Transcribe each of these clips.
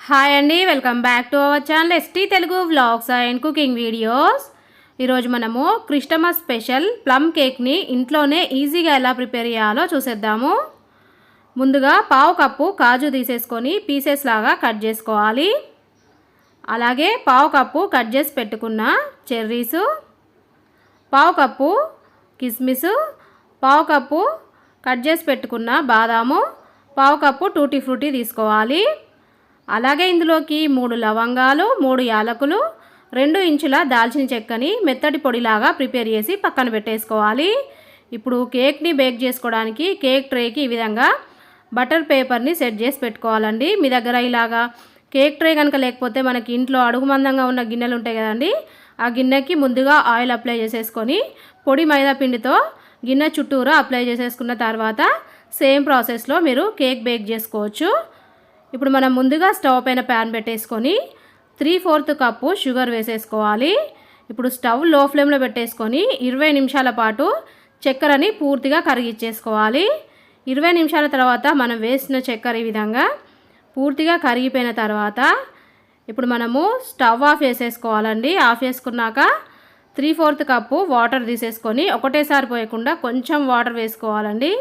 Hi అండి, welcome back to our channel ST Telugu vlogs and cooking videos. ఈరోజు మనము Christmas special plum కేక్ని ఇంట్లోనే ఈజీగా ఎలా ప్రిపేర్ చేయాలో చూసేద్దాము. ముందుగా పావు కప్పు కాజు తీసేసుకొని పీసెస్ లాగా కట్ చేసుకోవాలి. అలాగే పావు కప్పు కట్ చేసి పెట్టుకున్న చెర్రీసు, పావు కప్పు కిస్మిస్, పావు కప్పు కట్ చేసి పెట్టుకున్న బాదాము, పావు కప్పు టూటీ ఫ్రూటీ తీసుకోవాలి. అలాగే ఇందులోకి 3 లవంగాలు, 3 యాలకులు, 2 ఇంచుల దాల్చిన చెక్కని మెత్తటి పొడిలాగా ప్రిపేర్ చేసి పక్కన పెట్టేసుకోవాలి. ఇప్పుడు కేక్ని బేక్ చేసుకోవడానికి కేక్ ట్రేకి ఈ విధంగా బటర్ పేపర్ని సెట్ చేసి పెట్టుకోవాలండి. మీ దగ్గర ఇలాగా కేక్ ట్రే కనుక లేకపోతే మనకి ఇంట్లో అడుగు మందంగా ఉన్న గిన్నెలు ఉంటాయి కదండి, ఆ గిన్నెకి ముందుగా ఆయిల్ అప్లై చేసేసుకొని పొడి మైదా పిండితో గిన్నె చుట్టూరా అప్లై చేసేసుకున్న తర్వాత సేమ్ ప్రాసెస్లో మీరు కేక్ బేక్ చేసుకోవచ్చు. ఇప్పుడు మనం ముందుగా స్టవ్ పైన ప్యాన్ పెట్టేసుకొని 3/4 కప్పు షుగర్ వేసేసుకోవాలి. ఇప్పుడు స్టవ్ లో ఫ్లేమ్లో పెట్టేసుకొని 20 నిమిషాల పాటు చక్కెరని పూర్తిగా కరిగిచ్చేసుకోవాలి. 20 నిమిషాల తర్వాత మనం వేసిన చక్కెర ఈ విధంగా పూర్తిగా కరిగిపోయిన తర్వాత ఇప్పుడు మనము స్టవ్ ఆఫ్ చేసేసుకోవాలండి. ఆఫ్ చేసుకున్నాక 3/4 కప్పు వాటర్ తీసేసుకొని ఒకటేసారి పోయకుండా కొంచెం వాటర్ వేసుకోవాలండి.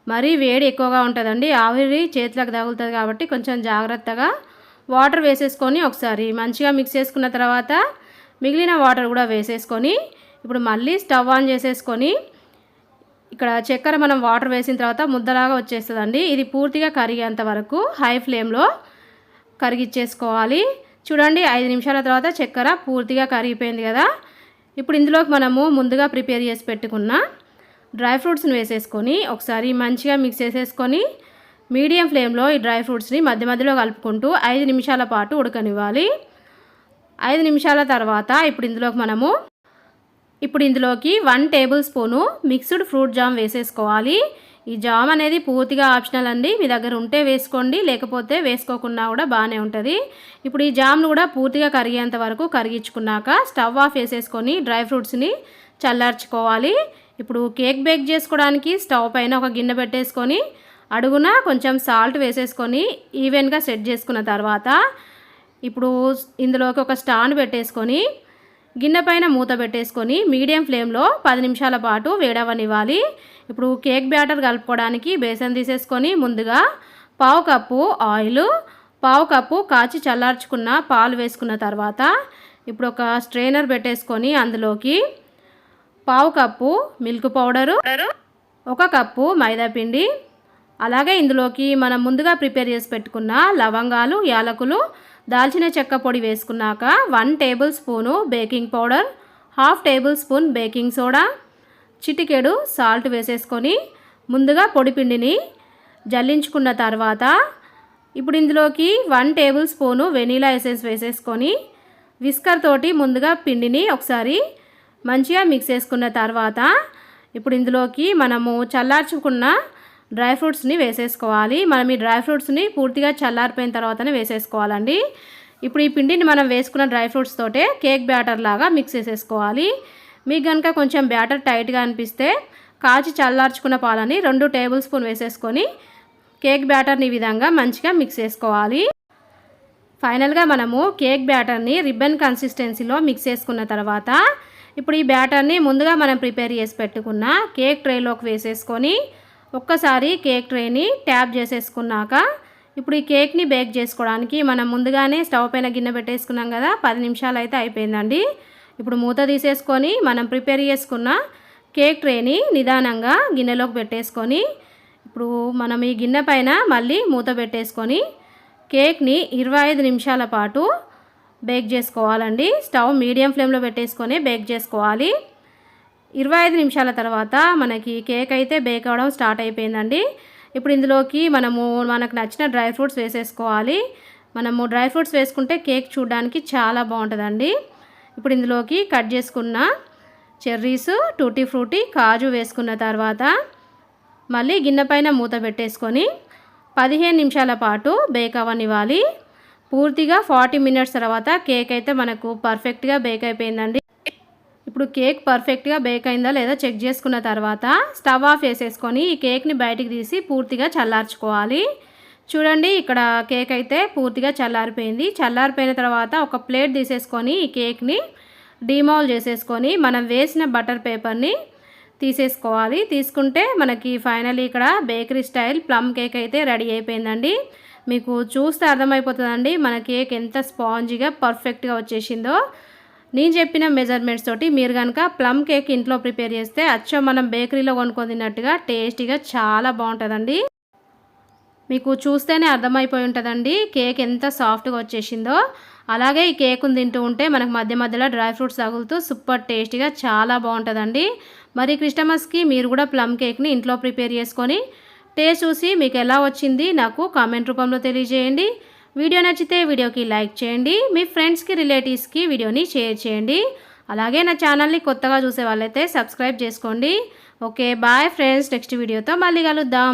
మరీ వేడి ఎక్కువగా ఉంటుందండి, ఆవిరి చేతులకు తగులుతుంది కాబట్టి కొంచెం జాగ్రత్తగా వాటర్ వేసేసుకొని ఒకసారి మంచిగా మిక్స్ చేసుకున్న తర్వాత మిగిలిన వాటర్ కూడా వేసేసుకొని ఇప్పుడు మళ్ళీ స్టవ్ ఆన్ చేసేసుకొని ఇక్కడ చక్కెర మనం వాటర్ వేసిన తర్వాత ముద్దలాగా వచ్చేస్తుందండి. ఇది పూర్తిగా కరిగేంత వరకు హై ఫ్లేమ్లో కరిగిచ్చేసుకోవాలి. చూడండి, 5 నిమిషాల తర్వాత చక్కెర పూర్తిగా కరిగిపోయింది కదా. ఇప్పుడు ఇందులోకి మనము ముందుగా ప్రిపేర్ చేసి పెట్టుకున్న డ్రై ఫ్రూట్స్ని వేసేసుకొని ఒకసారి మంచిగా మిక్స్ చేసేసుకొని మీడియం ఫ్లేమ్లో ఈ డ్రై ఫ్రూట్స్ని మధ్య మధ్యలో కలుపుకుంటూ 5 నిమిషాల పాటు ఉడకనివ్వాలి. 5 నిమిషాల తర్వాత ఇప్పుడు ఇందులోకి 1 table spoon mixed fruit jam వేసేసుకోవాలి. ఈ జామ్ అనేది పూర్తిగా ఆప్షనల్ అండి, మీ దగ్గర ఉంటే వేసుకోండి, లేకపోతే వేసుకోకుండా కూడా బాగానే ఉంటుంది. ఇప్పుడు ఈ జామ్ను కూడా పూర్తిగా కరిగేంత వరకు కరిగించుకున్నాక స్టవ్ ఆఫ్ వేసేసుకొని డ్రై ఫ్రూట్స్ని చల్లార్చుకోవాలి. ఇప్పుడు కేక్ బేక్ చేసుకోవడానికి స్టవ్ పైన ఒక గిన్నె పెట్టేసుకొని అడుగున కొంచెం సాల్ట్ వేసేసుకొని ఈవెన్గా సెట్ చేసుకున్న తర్వాత ఇప్పుడు ఇందులోకి ఒక స్టాండ్ పెట్టేసుకొని గిన్నె పైన మూత పెట్టేసుకొని మీడియం ఫ్లేమ్లో 10 నిమిషాల పాటు వేడవనివ్వాలి. ఇప్పుడు కేక్ బ్యాటర్ కలుపుకోవడానికి బేసన్ తీసేసుకొని ముందుగా పావు కప్పు ఆయిల్, పావు కప్పు కాచి చల్లార్చుకున్న పాలు వేసుకున్న తర్వాత ఇప్పుడు ఒక స్ట్రైనర్ పెట్టేసుకొని అందులోకి పావు కప్పు మిల్క్ పౌడరు, 1 కప్పు మైదాపిండి, అలాగే ఇందులోకి మనం ముందుగా ప్రిపేర్ చేసి పెట్టుకున్న లవంగాలు, యాలకులు, దాల్చిన చెక్క పొడి వేసుకున్నాక 1 table spoon baking powder, 1/2 table spoon baking soda, చిటికెడు సాల్ట్ వేసేసుకొని ముందుగా పొడి పిండిని జల్లించుకున్న తర్వాత ఇప్పుడు ఇందులోకి 1 టేబుల్ స్పూను వెనీలా ఎసెన్స్ వేసేసుకొని విస్కర్ తోటి ముందుగా పిండిని ఒకసారి మంచిగా మిక్స్ చేసుకున్న తర్వాత ఇప్పుడు ఇందులోకి మనము చల్లార్చుకున్న డ్రై ఫ్రూట్స్ని వేసేసుకోవాలి. మనం ఈ డ్రై ఫ్రూట్స్ని పూర్తిగా చల్లారిపోయిన తర్వాతనే వేసేసుకోవాలండి. ఇప్పుడు ఈ పిండిని మనం వేసుకున్న డ్రై ఫ్రూట్స్ తోటే కేక్ బ్యాటర్ లాగా మిక్స్ చేసేసుకోవాలి. మీకు కనుక కొంచెం బ్యాటర్ టైట్గా అనిపిస్తే కాచి చల్లార్చుకున్న పాలని 2 టేబుల్ స్పూన్ వేసేసుకొని కేక్ బ్యాటర్ని ఈ విధంగా మంచిగా మిక్స్ చేసుకోవాలి. ఫైనల్గా మనము కేక్ బ్యాటర్ని రిబ్బన్ కన్సిస్టెన్సీలో మిక్స్ చేసుకున్న తర్వాత ఇప్పుడు ఈ బ్యాటర్ని ముందుగా మనం ప్రిపేర్ చేసి పెట్టుకున్న కేక్ ట్రేలోకి వేసేసుకొని ఒక్కసారి కేక్ ట్రేని ట్యాప్ చేసేసుకున్నాక ఇప్పుడు ఈ కేక్ని బేక్ చేసుకోవడానికి మనం ముందుగానే స్టవ్ పైన గిన్నె పెట్టేసుకున్నాం కదా, 10 నిమిషాలు అయితే అయిపోయిందండి. ఇప్పుడు మూత తీసేసుకొని మనం ప్రిపేర్ చేసుకున్న కేక్ ట్రేని నిదానంగా గిన్నెలోకి పెట్టేసుకొని ఇప్పుడు మనం ఈ గిన్నె పైన మళ్ళీ మూత పెట్టేసుకొని కేక్ని 25 నిమిషాల పాటు బేక్ చేసుకోవాలండి. స్టవ్ మీడియం ఫ్లేమ్లో పెట్టేసుకొని బేక్ చేసుకోవాలి. 25 నిమిషాల తర్వాత మనకి కేక్ అయితే బేక్ అవ్వడం స్టార్ట్ అయిపోయిందండి. ఇప్పుడు ఇందులోకి మనకు నచ్చిన డ్రై ఫ్రూట్స్ వేసేసుకోవాలి. మనము డ్రై ఫ్రూట్స్ వేసుకుంటే కేక్ చూడడానికి చాలా బాగుంటుందండి. ఇప్పుడు ఇందులోకి కట్ చేసుకున్న చెర్రీస్, టూటీ ఫ్రూటీ, కాజు వేసుకున్న తర్వాత మళ్ళీ గిన్నె పైన మూత పెట్టేసుకొని 15 నిమిషాల పాటు బేక్ అవ్వనివ్వాలి. పూర్తిగా 40 మినిట్స్ తర్వాత కేక్ అయితే మనకు పర్ఫెక్ట్గా బేక్ అయిపోయిందండి. ఇప్పుడు కేక్ పర్ఫెక్ట్గా బేక్ అయిందా లేదా చెక్ చేసుకున్న తర్వాత స్టవ్ ఆఫ్ చేసేసుకొని ఈ కేక్ని బయటికి తీసి పూర్తిగా చల్లార్చుకోవాలి. చూడండి ఇక్కడ కేక్ అయితే పూర్తిగా చల్లారిపోయింది. చల్లారిపోయిన తర్వాత ఒక ప్లేట్ తీసేసుకొని ఈ కేక్ని డీమౌల్ చేసేసుకొని మనం వేసిన బటర్ పేపర్ని తీసేసుకోవాలి. తీసుకుంటే మనకి ఫైనల్లీ ఇక్కడ బేకరీ స్టైల్ ప్లమ్ కేక్ అయితే రెడీ అయిపోయిందండి. మీకు చూస్తే అర్థమైపోతుందండి మన కేక్ ఎంత స్పాంజీగా పర్ఫెక్ట్గా వచ్చేసిందో. నేను చెప్పిన మెజర్మెంట్స్ తోటి మీరు కనుక ప్లమ్ కేక్ ఇంట్లో ప్రిపేర్ చేస్తే అచ్చం మనం బేకరీలో కొనుక్కొని తిన్నట్టుగా టేస్టీగా చాలా బాగుంటుందండి. మీకు చూస్తేనే అర్థమైపోయి ఉంటుందండి కేక్ ఎంత సాఫ్ట్గా వచ్చేసిందో. అలాగే ఈ కేక్ను తింటూ ఉంటే మనకు మధ్య మధ్యలో డ్రై ఫ్రూట్స్ తగులుతూ సూపర్ టేస్టీగా చాలా బాగుంటుందండి. మరి క్రిస్టమస్కి మీరు కూడా ప్లమ్ కేక్ని ఇంట్లో ప్రిపేర్ చేసుకొని టేస్ట్ చూసి మీకు ఎలా వచ్చింది నాకు కామెంట్ రూపంలో తెలియజేయండి. వీడియో నచ్చితే వీడియోకి లైక్ చేయండి. మీ ఫ్రెండ్స్కి రిలేటివ్స్కి వీడియోని షేర్ చేయండి. అలాగే నా ఛానల్ని కొత్తగా చూసే వాళ్ళైతే సబ్స్క్రైబ్ చేసుకోండి. ఓకే బాయ్ ఫ్రెండ్స్, నెక్స్ట్ వీడియోతో మళ్ళీ కలుద్దాం.